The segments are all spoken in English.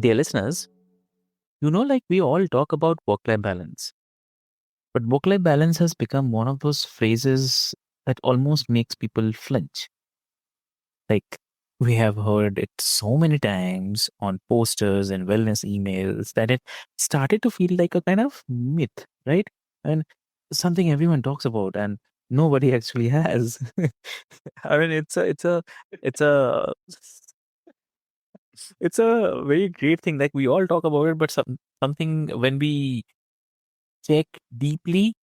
Dear listeners, like we all talk about work life balance, but work life balance has become one of those phrases that almost makes people flinch. Like, we have heard it so many times on posters and wellness emails that it started to feel like a kind of myth, right? And something everyone talks about and nobody actually has. I mean, it's a, it's a very great thing. Like we all talk about it, but something when we check deeply,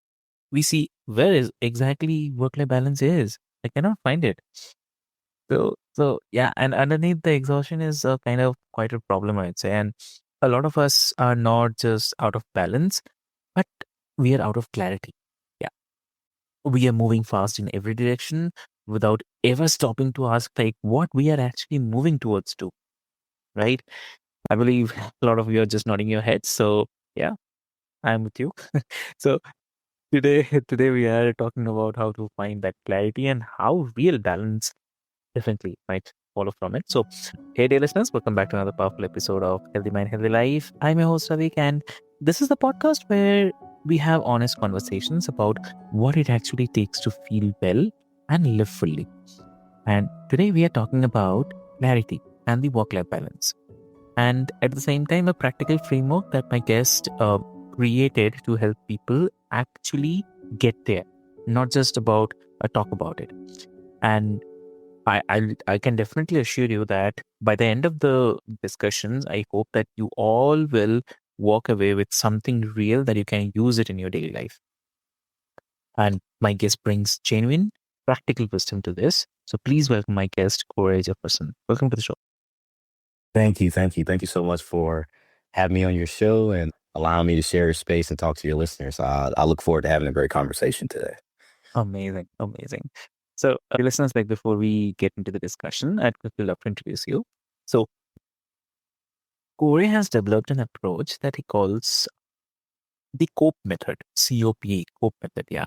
we see where is exactly work-life balance is. I cannot find it. So yeah, and underneath the exhaustion is a kind of quite a problem, I'd say. And a lot of us are not just out of balance, but we are out of clarity. Yeah, we are moving fast in every direction without ever stopping to ask like what we are actually moving towards to, right? I believe a lot of you are just nodding your heads. So yeah, I'm with you. So today we are talking about how to find that clarity and how real balance differently might follow from it. So, hey, dear listeners, welcome back to another powerful episode of Healthy Mind, Healthy Life. I'm your host, Ravik, and this is the podcast where we have honest conversations about what it actually takes to feel well and live fully. And today we are talking about clarity and the work life balance. And at the same time, a practical framework that my guest created to help people actually get there, not just about talk about it. And I can definitely assure you that by the end of the discussions, I hope that you all will walk away with something real that you can use it in your daily life. And my guest brings genuine, practical wisdom to this. So please welcome my guest, Corey Jefferson. Welcome to the show. Thank you. Thank you. Thank you so much for having me on your show and allowing me to share your space and talk to your listeners. I look forward to having a great conversation today. Amazing, amazing. So, listeners, like before we get into the discussion, I'd quickly love to introduce you. So, Corey has developed an approach that he calls the COPE method, COPE, COPE method, yeah,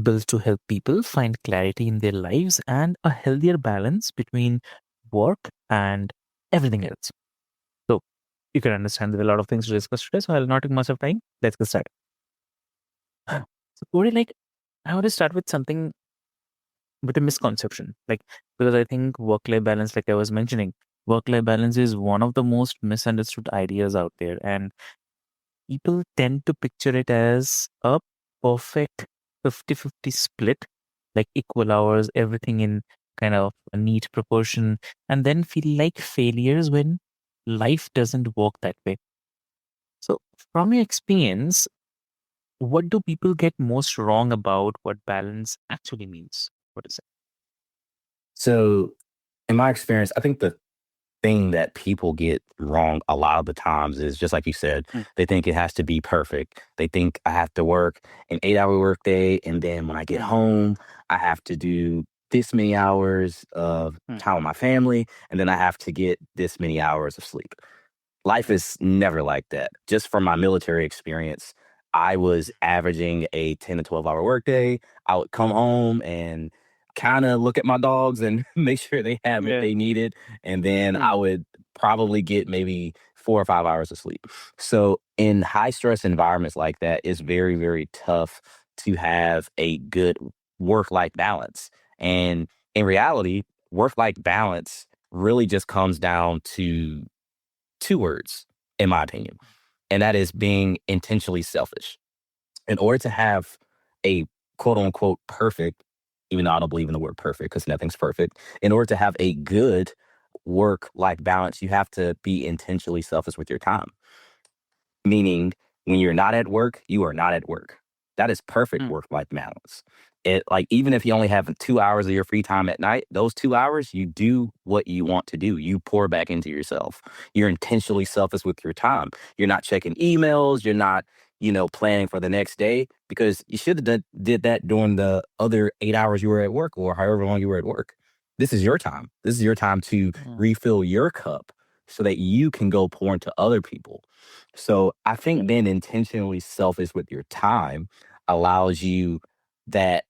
built to help people find clarity in their lives and a healthier balance between work and everything else. So, you can understand there are a lot of things to discuss today, so I'll not take much of time. Let's get started. So, Corey, like, I want to start with something with a misconception, like, because I think work life balance, like I was mentioning, work life balance is one of the most misunderstood ideas out there. And people tend to picture it as a perfect 50-50 split, like equal hours, everything in kind of a neat proportion, and then feel like failures when life doesn't work that way. So, from your experience, what do people get most wrong about what balance actually means? What is it? So, in my experience, I think the thing that people get wrong a lot of the times is just like you said, Mm, they think it has to be perfect. They think I have to work an 8 hour workday. And then when I get mm, home, I have to do this many hours of mm, time with my family. And then I have to get this many hours of sleep. Life mm, is never like that. Just from my military experience, I was averaging a 10 to 12-hour workday. I would come home and kind of look at my dogs and make sure they have what yeah. they needed. And then Mm, I would probably get maybe 4 or 5 hours of sleep. So, in high stress environments like that, it's very, very tough to have a good work life balance. And in reality, work life balance really just comes down to two words, in my opinion, and that is being intentionally selfish. In order to have a quote unquote perfect, even though I don't believe in the word perfect because nothing's perfect, in order to have a good work life balance, you have to be intentionally selfish with your time. Meaning, when you're not at work, you are not at work. That is perfect mm, work life balance. It like even if you only have 2 hours of your free time at night, those 2 hours you do what you want to do. You pour back into yourself. You're intentionally selfish with your time. You're not checking emails. You're not, planning for the next day because you should have did that during the other 8 hours you were at work or however long you were at work. This is your time. This is your time to mm, refill your cup so that you can go pour into other people. So I think being intentionally selfish with your time allows you that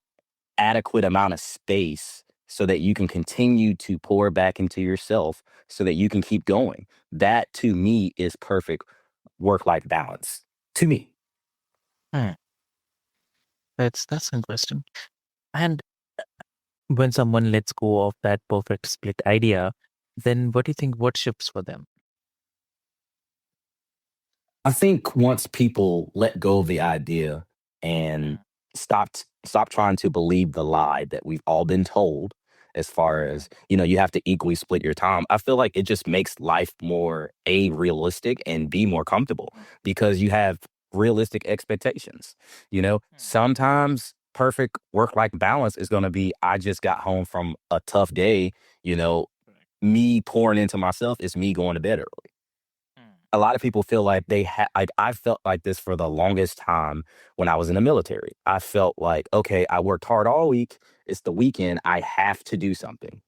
adequate amount of space so that you can continue to pour back into yourself so that you can keep going. That to me is perfect work life balance. To me. Hmm, that's interesting. And when someone lets go of that perfect split idea, then what do you think? What shifts for them? I think once people let go of the idea and stop trying to believe the lie that we've all been told as far as, you have to equally split your time. I feel like it just makes life more A realistic and B more comfortable because you have realistic expectations. Sometimes perfect work-life balance is going to be I just got home from a tough day, you know, me pouring into myself is me going to bed early. A lot of people feel like I felt like this for the longest time when I was in the military. I felt like, okay, I worked hard all week. It's the weekend. I have to do something.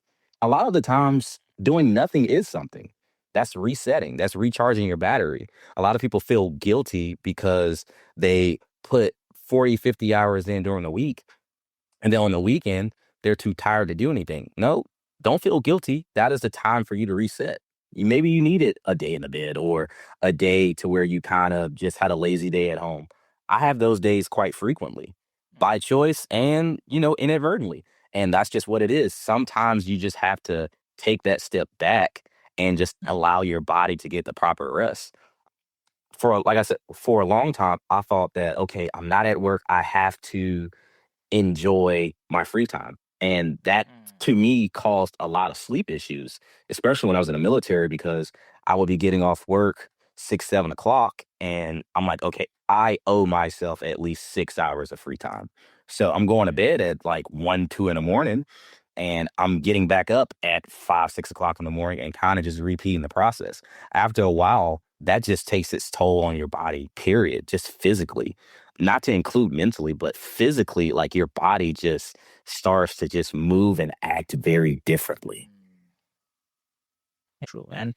A lot of the times, doing nothing is something. That's resetting. That's recharging your battery. A lot of people feel guilty because they put 40, 50 hours in during the week and then on the weekend, they're too tired to do anything. No, don't feel guilty. That is the time for you to reset. Maybe you needed a day in the bed or a day to where you kind of just had a lazy day at home. I have those days quite frequently by choice and, inadvertently. And that's just what it is. Sometimes you just have to take that step back and just allow your body to get the proper rest. Like I said, for a long time, I thought that, okay, I'm not at work. I have to enjoy my free time. And that to me caused a lot of sleep issues, especially when I was in the military, because I would be getting off work 6, 7 o'clock. And I'm like, okay, I owe myself at least 6 hours of free time. So I'm going to bed at like 1, 2 in the morning and I'm getting back up at 5, 6 o'clock in the morning and kind of just repeating the process. After a while, that just takes its toll on your body, period, just physically. Not to include mentally, but physically, like your body just starts to just move and act very differently. True. And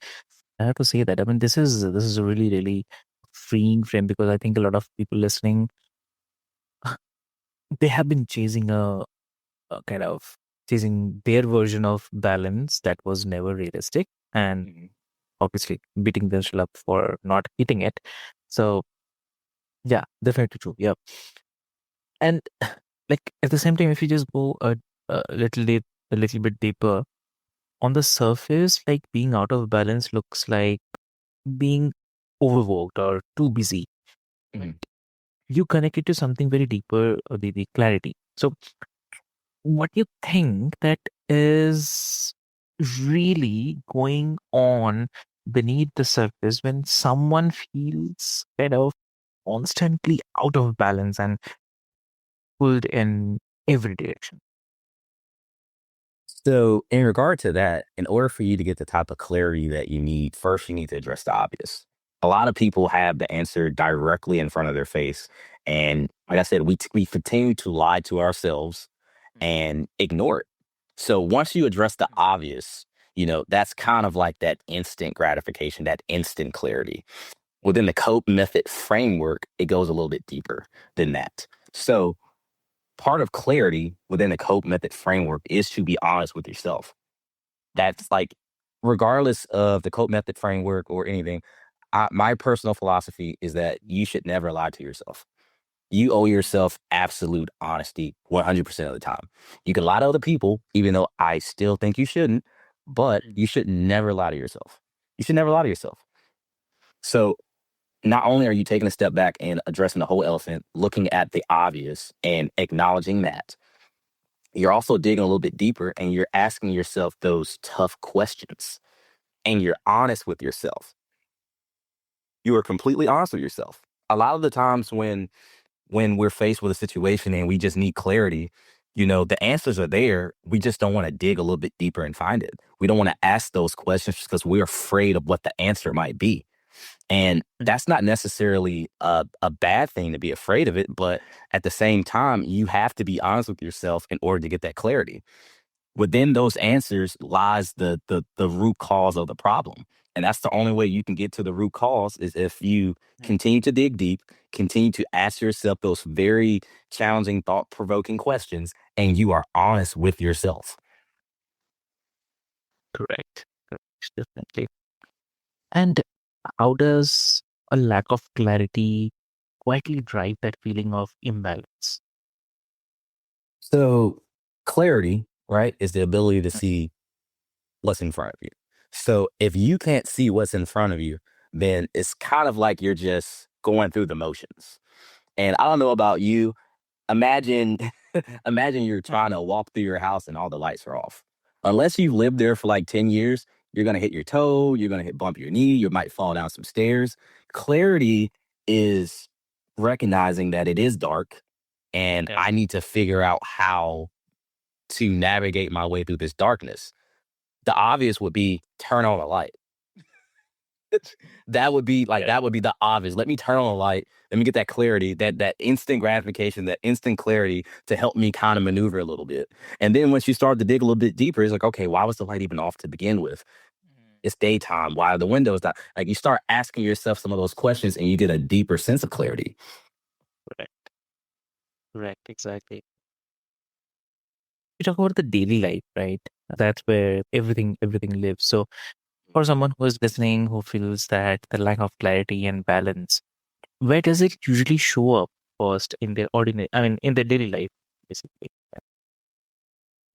I have to say that, I mean, this is a really, really freeing frame because I think a lot of people listening, they have been chasing a kind of chasing their version of balance that was never realistic, and Mhm. obviously beating themselves up for not hitting it. So yeah, definitely true. Yeah. And like at the same time, if you just go a little bit deeper on the surface, like being out of balance looks like being overworked or too busy. But Mhm. you connect it to something very deeper, the clarity. So what do you think that is really going on beneath the surface when someone feels kind of constantly out of balance and pulled in every direction? So, in regard to that, in order for you to get the type of clarity that you need, first you need to address the obvious. A lot of people have the answer directly in front of their face. And like I said, we continue to lie to ourselves and ignore it. So, once you address the obvious, that's kind of like that instant gratification, that instant clarity. Within the COPE method framework, it goes a little bit deeper than that. So, part of clarity within the COPE method framework is to be honest with yourself. That's like, regardless of the COPE method framework or anything, my personal philosophy is that you should never lie to yourself. You owe yourself absolute honesty 100% of the time. You can lie to other people, even though I still think you shouldn't, but you should never lie to yourself. You should never lie to yourself. So, not only are you taking a step back and addressing the whole elephant, looking at the obvious and acknowledging that, you're also digging a little bit deeper and you're asking yourself those tough questions and you're honest with yourself. You are completely honest with yourself. A lot of the times when we're faced with a situation and we just need clarity, the answers are there. We just don't want to dig a little bit deeper and find it. We don't want to ask those questions because we're afraid of what the answer might be. And that's not necessarily a bad thing to be afraid of it, but at the same time, you have to be honest with yourself in order to get that clarity. Within those answers lies the root cause of the problem. And that's the only way you can get to the root cause is if you continue to dig deep, continue to ask yourself those very challenging, thought provoking questions, and you are honest with yourself. Correct. Correct. Definitely. And how does a lack of clarity quietly drive that feeling of imbalance? So clarity, right, is the ability to see what's in front of you. So if you can't see what's in front of you, then it's kind of like you're just going through the motions. And I don't know about you. Imagine imagine you're trying to walk through your house and all the lights are off. Unless you've lived there for like 10 years, you're gonna hit your toe, you're gonna hit bump your knee, you might fall down some stairs. Clarity is recognizing that it is dark and Yeah. I need to figure out how to navigate my way through this darkness. The obvious would be turn on a light. That would be like Yeah. that would be the obvious. Let me turn on a light. Let me get that clarity, that instant gratification, that instant clarity to help me kind of maneuver a little bit. And then once you start to dig a little bit deeper, it's like, okay, why was the light even off to begin with? It's daytime. Why are the windows down? Like you start asking yourself some of those questions and you get a deeper sense of clarity. Correct. Correct. Exactly. We talk about the daily life, right? That's where everything lives. So for someone who is listening who feels that the lack of clarity and balance, where does it usually show up first in their in their daily life, basically?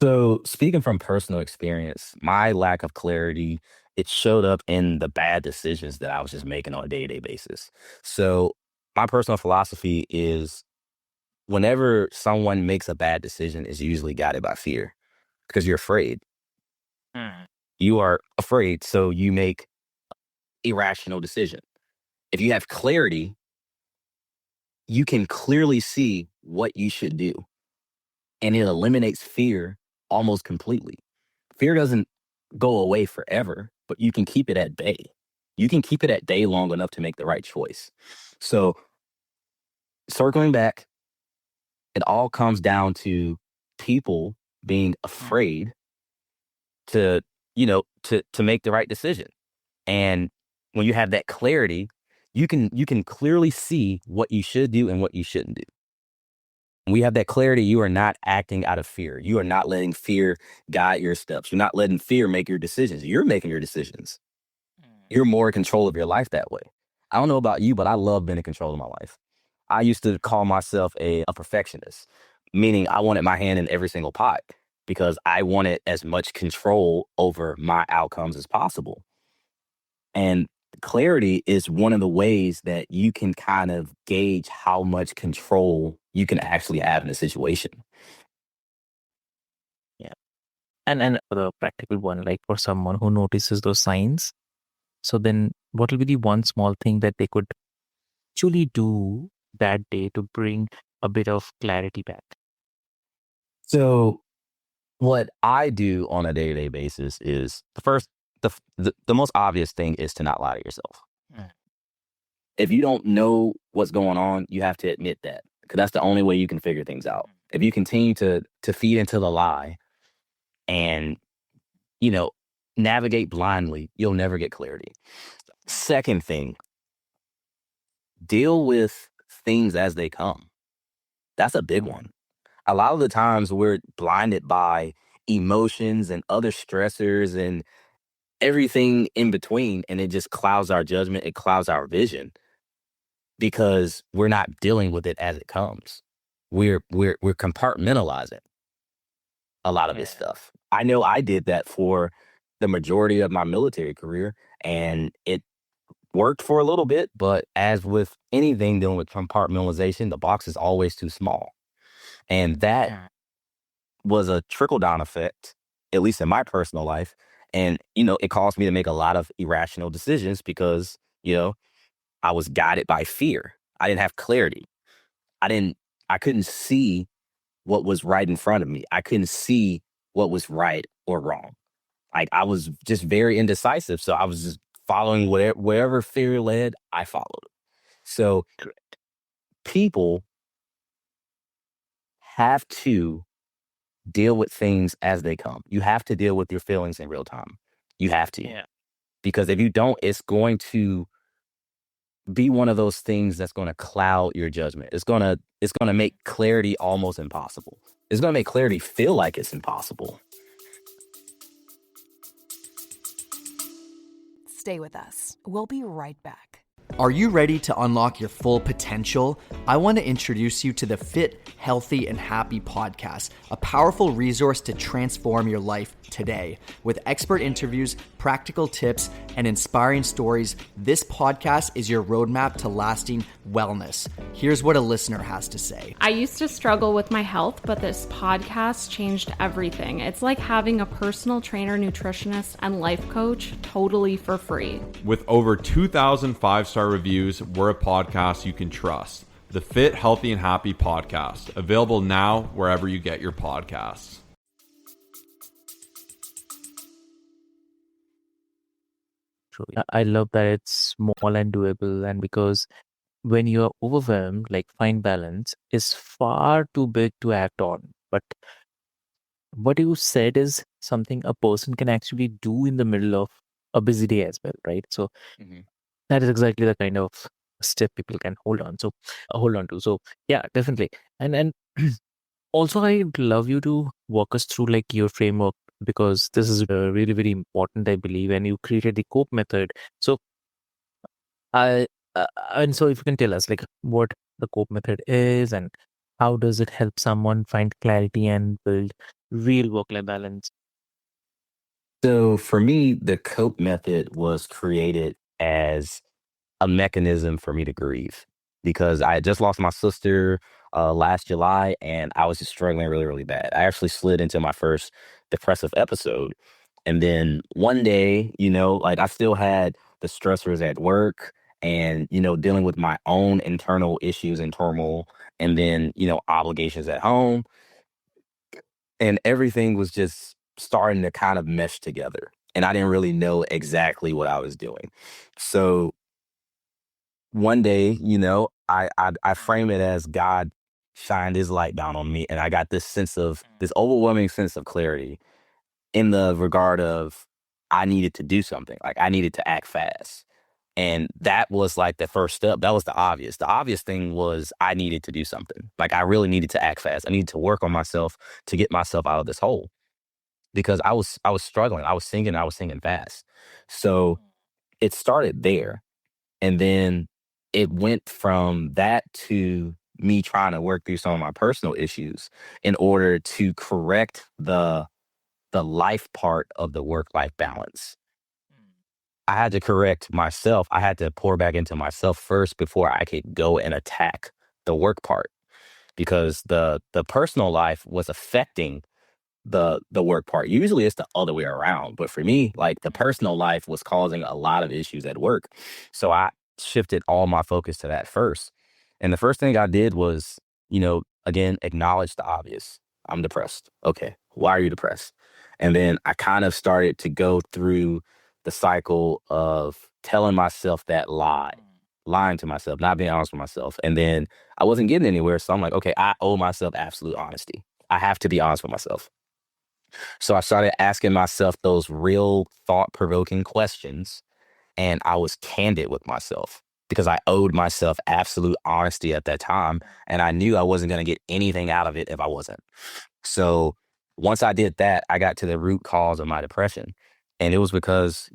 So, speaking from personal experience, my lack of clarity, it showed up in the bad decisions that I was just making on a day-to-day basis. So, my personal philosophy is whenever someone makes a bad decision, is usually guided by fear because you're afraid. Mm. You are afraid, so you make irrational decision. If you have clarity, you can clearly see what you should do, and it eliminates fear almost completely. Fear doesn't go away forever, but you can keep it at bay. You can keep it at bay long enough to make the right choice. So, circling back, it all comes down to people being Mm. afraid to, to make the right decision. And when you have that clarity, you can clearly see what you should do and what you shouldn't do. When we have that clarity, you are not acting out of fear. You are not letting fear guide your steps. You're not letting fear make your decisions. You're making your decisions. Mm. You're more in control of your life that way. I don't know about you, but I love being in control of my life. I used to call myself a perfectionist, meaning I wanted my hand in every single pot because I wanted as much control over my outcomes as possible. And clarity is one of the ways that you can kind of gauge how much control you can actually have in a situation. Yeah. And for the practical one, like for someone who notices those signs, so then what will be the one small thing that they could actually do that day to bring a bit of clarity back? So, what I do on a day to day basis is the first, the most obvious thing is to not lie to yourself. Mm. If you don't know what's going on, you have to admit that because that's the only way you can figure things out. If you continue to feed into the lie and you know navigate blindly, you'll never get clarity. Second thing, deal with things as they come. That's a big one. A lot of the times we're blinded by emotions and other stressors and everything in between, and it just clouds our judgment, it clouds our vision because we're not dealing with it as it comes. We're compartmentalizing a lot of this Yeah. stuff. I know I did that for the majority of my military career, and it worked for a little bit, but as with anything dealing with compartmentalization, the box is always too small. And that Mm. was a trickle down effect, at least in my personal life. And, it caused me to make a lot of irrational decisions because, I was guided by fear. I didn't have clarity. I didn't, I couldn't see what was right in front of me. I couldn't see what was right or wrong. Like I was just very indecisive. So I was just following wherever fear led, I followed. So Correct. people have to deal with things as they come. You have to deal with your feelings in real time. You have to. Yeah. Because if you don't, it's going to be one of those things that's going to cloud your judgment. It's going to make clarity almost impossible. It's going to make clarity feel like it's impossible. Stay with us. We'll be right back. Are you ready to unlock your full potential? I want to introduce you to the Fit, Healthy, and Happy podcast, a powerful resource to transform your life today. With expert interviews, practical tips, and inspiring stories, this podcast is your roadmap to lasting wellness. Here's what a listener has to say. I used to struggle with my health, but this podcast changed everything. It's like having a personal trainer, nutritionist, and life coach totally for free. With over 2,000 five-star reviews, we're a podcast you can trust. The Fit, Healthy, and Happy podcast, available now wherever you get your podcasts. True. I love that it's small and doable, and because when you're overwhelmed, like find balance is far too big to act on. But what you said is something a person can actually do in the middle of a busy day as well, right? So that is exactly the kind of step people can hold on to. So yeah, definitely. And also, I'd love you to walk us through like your framework, because this is really, very important, I believe. And you created the COPE method. So I and so if you can tell us like what the COPE method is and how does it help someone find clarity and build real work-life balance? So for me, the COPE method was created as a mechanism for me to grieve because I had just lost my sister last July and I was just struggling really, really bad. I actually slid into my first depressive episode. And then one day, like I still had the stressors at work and, dealing with my own internal issues and turmoil and then, obligations at home. And everything was just starting to kind of mesh together. And I didn't really know exactly what I was doing. So one day, I frame it as God shined his light down on me, and I got this overwhelming sense of clarity in the regard of I needed to do something. Like I needed to act fast. And that was like the first step. That was the obvious. The obvious thing was I needed to do something. Like I really needed to act fast. I needed to work on myself to get myself out of this hole because I was struggling. I was singing fast. So it started there. And then it went from that to me trying to work through some of my personal issues in order to correct the life part of the work-life balance. I had to correct myself. I had to pour back into myself first before I could go and attack the work part because the personal life was affecting the work part. Usually it's the other way around, but for me, like the personal life was causing a lot of issues at work. So I shifted all my focus to that first. And the first thing I did was, again, acknowledge the obvious. I'm depressed. Okay. Why are you depressed? And then I kind of started to go through the cycle of telling myself that lie, lying to myself, not being honest with myself. And then I wasn't getting anywhere. So I'm like, okay, I owe myself absolute honesty. I have to be honest with myself. So I started asking myself those real thought provoking questions. And I was candid with myself because I owed myself absolute honesty at that time. And I knew I wasn't going to get anything out of it if I wasn't. So once I did that, I got to the root cause of my depression. And it was because,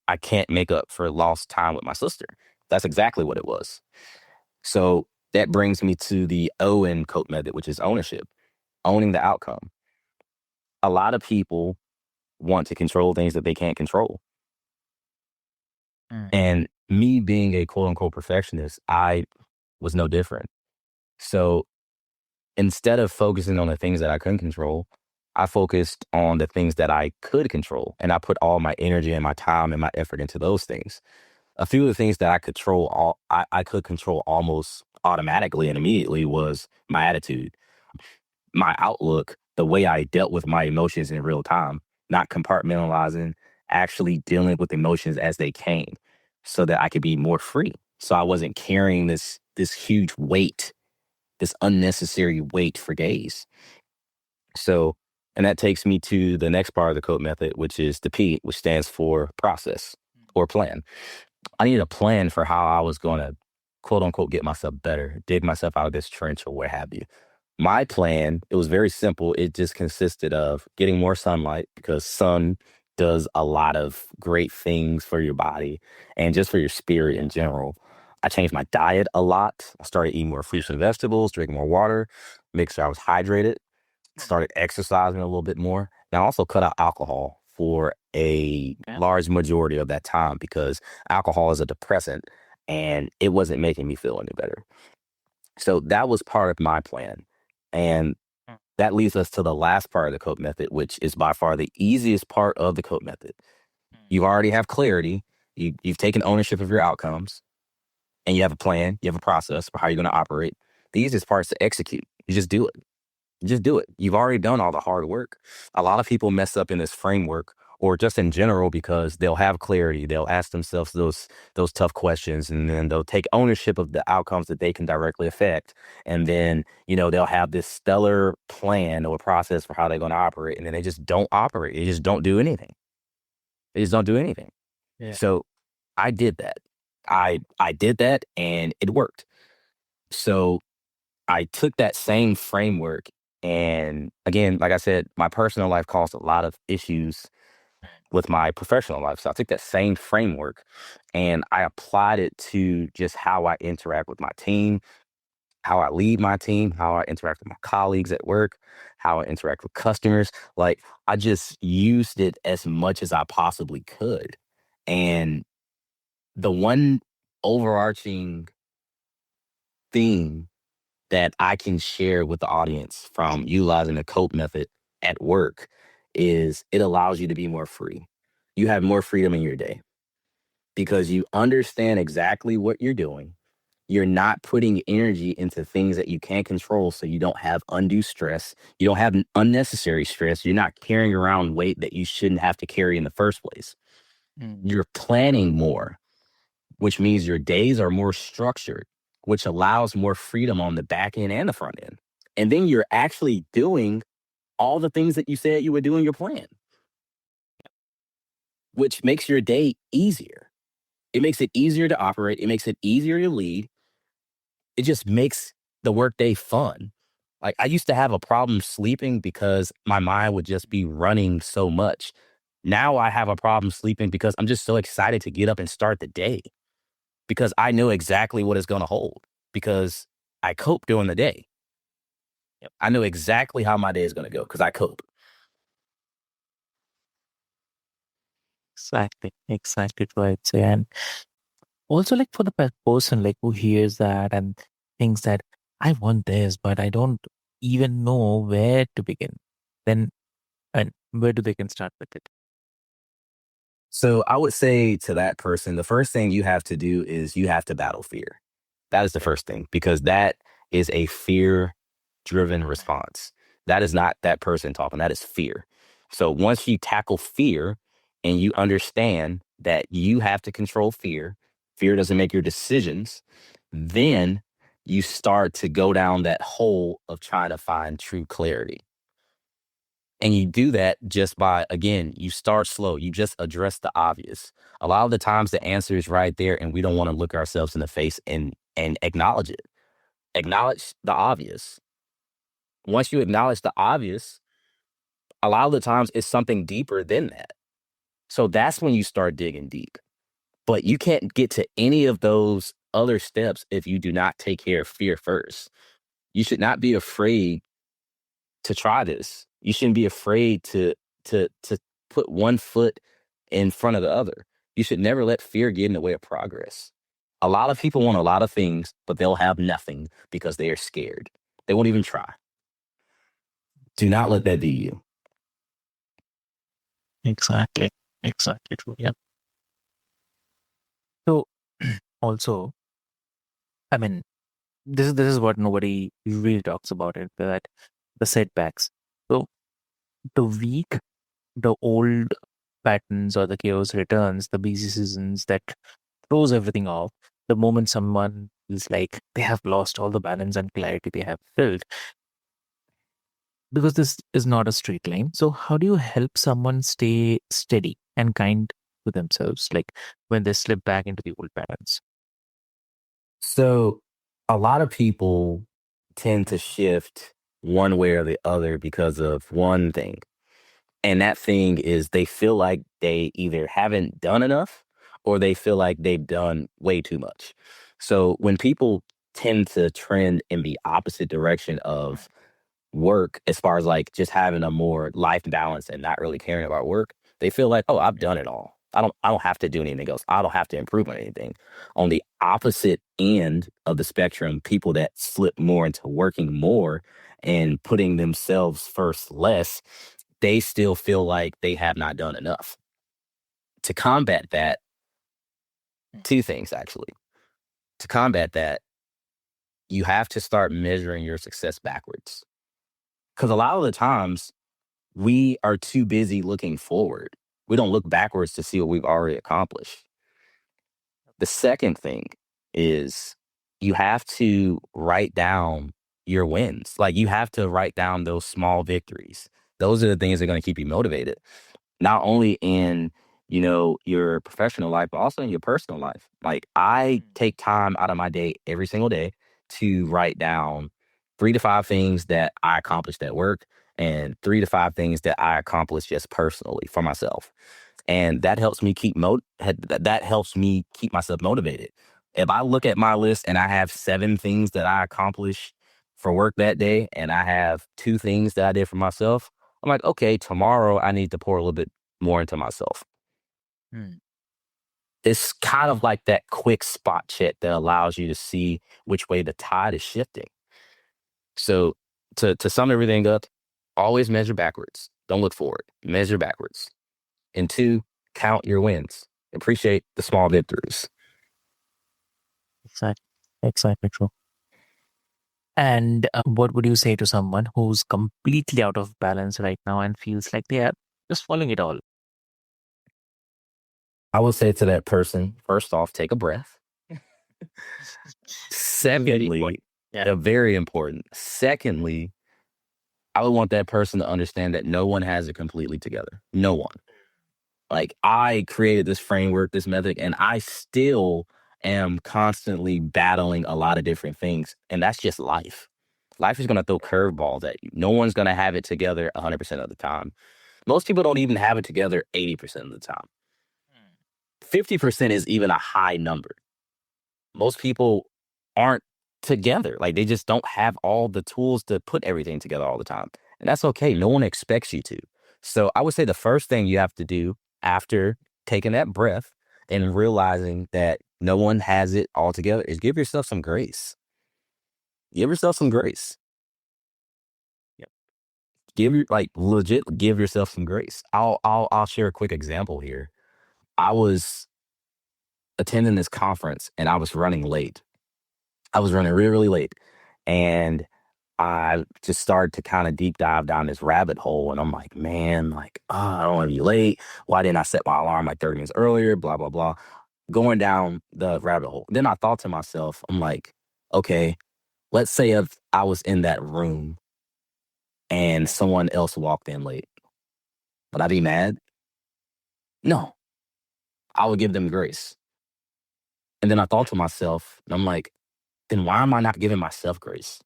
I can't make up for lost time with my sister. That's exactly what it was. So that brings me to the O in COPE method, which is ownership, owning the outcome. A lot of people want to control things that they can't control. And me being a quote unquote perfectionist, I was no different. So instead of focusing on the things that I couldn't control, I focused on the things that I could control. And I put all my energy and my time and my effort into those things. A few of the things that I could control almost automatically and immediately was my attitude, my outlook, the way I dealt with my emotions in real time, not compartmentalizing, actually dealing with emotions as they came so that I could be more free. So I wasn't carrying this huge weight, this unnecessary weight for days. So, and that takes me to the next part of the COPE method, which is the P, which stands for process or plan. I needed a plan for how I was going to quote unquote get myself better, dig myself out of this trench or what have you. My plan, it was very simple. It just consisted of getting more sunlight because sun does a lot of great things for your body and just for your spirit in general. I changed my diet a lot. I started eating more fruits and vegetables, drinking more water, make sure I was hydrated, started exercising a little bit more. And I also cut out alcohol for a Yeah. large majority of that time because alcohol is a depressant and it wasn't making me feel any better. So that was part of my plan. And Mm. that leads us to the last part of the COPE method, which is by far the easiest part of the COPE method. You already have clarity. You've taken ownership of your outcomes and you have a plan, you have a process for how you're going to operate. The easiest part is to execute. You just do it. You just do it. You've already done all the hard work. A lot of people mess up in this framework or just in general because they'll have clarity. They'll ask themselves those tough questions and then they'll take ownership of the outcomes that they can directly affect. And then, they'll have this stellar plan or process for how they're going to operate. And then they just don't operate. They just don't do anything. They just don't do anything. Yeah. So I did that. I did that and it worked. So I took that same framework and again, like I said, my personal life caused a lot of issues with my professional life. So I took that same framework and I applied it to just how I interact with my team, how I lead my team, how I interact with my colleagues at work, how I interact with customers. Like I just used it as much as I possibly could. And the one overarching theme that I can share with the audience from utilizing the COPE method at work is it allows you to be more free. You have more freedom in your day because you understand exactly what you're doing. You're not putting energy into things that you can't control, so you don't have undue stress. You don't have unnecessary stress. You're not carrying around weight that you shouldn't have to carry in the first place. You're planning more, which means your days are more structured, which allows more freedom on the back end and the front end. And then you're actually doing all the things that you said you would do in your plan, which makes your day easier. It makes it easier to operate. It makes it easier to lead. It just makes the workday fun. Like I used to have a problem sleeping because my mind would just be running so much. Now I have a problem sleeping because I'm just so excited to get up and start the day because I know exactly what it's going to hold because I cope during the day. I know exactly how my day is going to go because I cope. Exactly what I'd say. And also, like for the person like who hears that and thinks that I want this, but I don't even know where to begin. Then, and where do they can start with it? So I would say to that person, the first thing you have to do is you have to battle fear. That is the first thing because that is a fear driven response. That is not that person talking, that is fear. So once you tackle fear and you understand that you have to control fear, fear doesn't make your decisions, then you start to go down that hole of trying to find true clarity. And you do that just by, again, you start slow. You just address the obvious. A lot of the times the answer is right there and we don't want to look ourselves in the face and acknowledge it. Acknowledge the obvious. Once you acknowledge the obvious, a lot of the times it's something deeper than that. So that's when you start digging deep. But you can't get to any of those other steps if you do not take care of fear first. You should not be afraid to try this. You shouldn't be afraid to put one foot in front of the other. You should never let fear get in the way of progress. A lot of people want a lot of things, but they'll have nothing because they are scared. They won't even try. Do not let that be you. Exactly true. Yeah. So also, I mean, this is what nobody really talks about it, that the setbacks. So the weak, the old patterns or the chaos returns, the busy seasons that throws everything off. The moment someone feels like they have lost all the balance and clarity they have built, because this is not a straight line. So how do you help someone stay steady and kind to themselves, like when they slip back into the old patterns? So a lot of people tend to shift one way or the other because of one thing. And that thing is they feel like they either haven't done enough or they feel like they've done way too much. So when people tend to trend in the opposite direction of work, as far as like just having a more life balance and not really caring about work, they feel like, oh, I've done it all. I don't have to do anything else. I don't have to improve on anything. On the opposite end of the spectrum, people that slip more into working more and putting themselves first less, they still feel like they have not done enough. To combat that, two things actually. To combat that, you have to start measuring your success backwards. Because a lot of the times we are too busy looking forward. We don't look backwards to see what we've already accomplished. The second thing is you have to write down your wins. Like you have to write down those small victories. Those are the things that are going to keep you motivated, not only in, your professional life, but also in your personal life. Like I take time out of my day every single day to write down 3 to 5 things that I accomplished at work and 3 to 5 things that I accomplished just personally for myself. And that helps me that helps me keep myself motivated. If I look at my list and I have 7 things that I accomplished for work that day and I have 2 things that I did for myself, I'm like, okay, tomorrow I need to pour a little bit more into myself. Hmm. It's kind of like that quick spot check that allows you to see which way the tide is shifting. So to sum everything up, always measure backwards. Don't look forward. Measure backwards. And 2, count your wins. Appreciate the small victories. Exactly. Exactly true. And what would you say to someone who's completely out of balance right now and feels like they are just following it all? I will say to that person, first off, take a breath. Secondly, Yeah. very important. Secondly, I would want that person to understand that no one has it completely together. No one. Like I created this framework, this method, and I still am constantly battling a lot of different things. And that's just life. Life is going to throw curveballs at you. No one's going to have it together 100% of the time. Most people don't even have it together 80% of the time. 50% is even a high number. Most people aren't together. Like they just don't have all the tools to put everything together all the time. And that's okay. No one expects you to. So I would say the first thing you have to do after taking that breath and realizing that no one has it all together is give yourself some grace. Give yourself some grace. Yep. Legit give yourself some grace. I'll share a quick example here. I was attending this conference and I was running late. I was running really, really late. And I just started to kind of deep dive down this rabbit hole. And I'm like, man, like, I don't want to be late. Why didn't I set my alarm like 30 minutes earlier? Blah, blah, blah. Going down the rabbit hole. Then I thought to myself, I'm like, okay, let's say if I was in that room and someone else walked in late, would I be mad? No, I would give them grace. And then I thought to myself, and I'm like, then why am I not giving myself grace?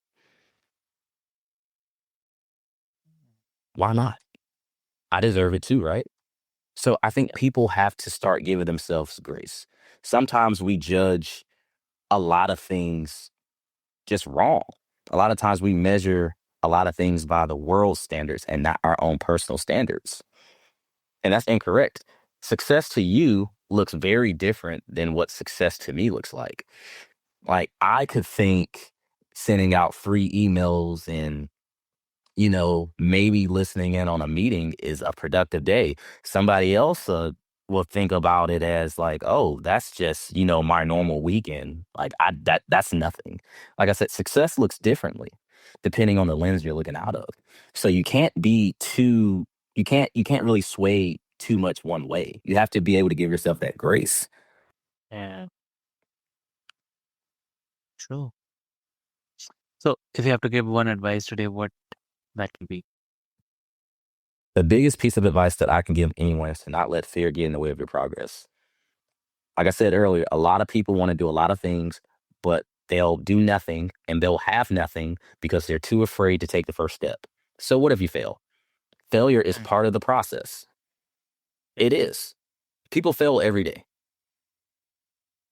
Why not? I deserve it too, right? So I think people have to start giving themselves grace. Sometimes we judge a lot of things just wrong. A lot of times we measure a lot of things by the world's standards and not our own personal standards. And that's incorrect. Success to you looks very different than what success to me looks like. Like I could think sending out free emails and maybe listening in on a meeting is a productive day. Somebody else will think about it as like, oh, that's just, my normal weekend. Like that's nothing. Like I said, success looks differently depending on the lens you're looking out of. So you can't really sway too much one way. You have to be able to give yourself that grace. Yeah. True. So if you have to give one advice today, what that will be? The biggest piece of advice that I can give anyone is to not let fear get in the way of your progress. Like I said earlier, a lot of people want to do a lot of things, but they'll do nothing and they'll have nothing because they're too afraid to take the first step. So what if you fail? Failure is part of the process. It is. People fail every day.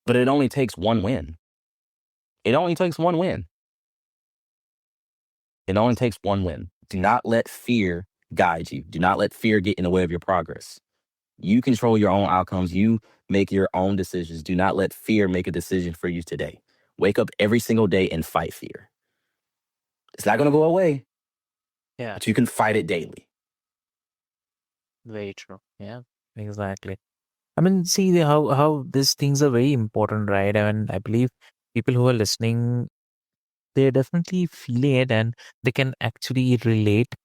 But it only takes one win. It only takes one win. It only takes one win. Do not let fear guide you. Do not let fear get in the way of your progress. You control your own outcomes. You make your own decisions. Do not let fear make a decision for you today. Wake up every single day and fight fear. It's not going to go away, Yeah, but you can fight it daily. very true. Yeah, exactly. I mean, see how these things are very important, right? I mean, I believe people who are listening, they're definitely feeling it and they can actually relate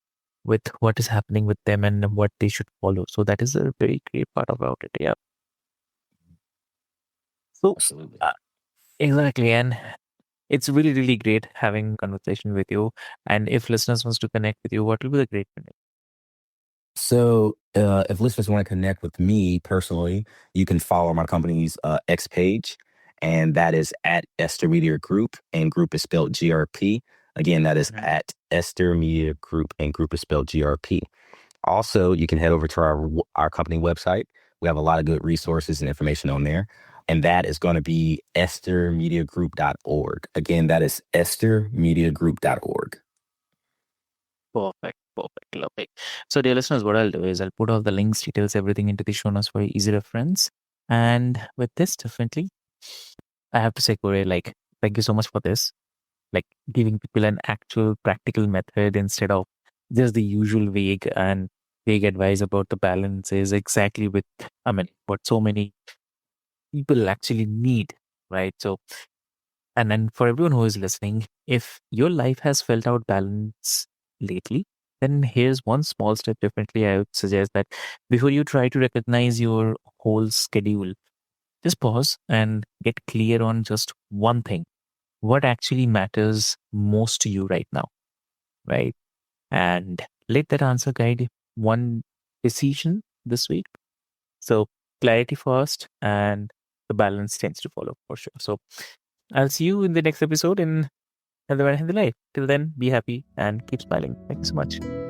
with what is happening with them and what they should follow. So that is a very great part about it. Yeah. So Absolutely. exactly, and it's really really great having conversation with you. And if listeners wants to connect with you, what will be the great connection? So, if listeners want to connect with me personally, you can follow my company's X page, and that is at Esther Media Group, and group is spelled GRP. Again, that is Mhm. at Esther Media Group, and group is spelled GRP. Also, you can head over to our company website. We have a lot of good resources and information on there, and that is going to be esthermediagroup.org. Again, that is esthermediagroup.org. Perfect, perfect, lovely. So, dear listeners, what I'll do is I'll put all the links, details, everything into the show notes for easy reference. And with this, definitely, I have to say, Corey, like, thank you so much for this. Like, giving people an actual practical method instead of just the usual vague advice about the balance is exactly I mean, what so many people actually need, right? So, and then for everyone who is listening, if your life has felt out balance lately, then here's one small step differently. I would suggest that before you try to recognize your whole schedule, just pause and get clear on just one thing. What actually matters most to you right now, right? And let that answer guide one decision this week. So clarity first and the balance tends to follow for sure. So I'll see you in the next episode in Healthy Life. Till then, be happy and keep smiling. Thank you so much.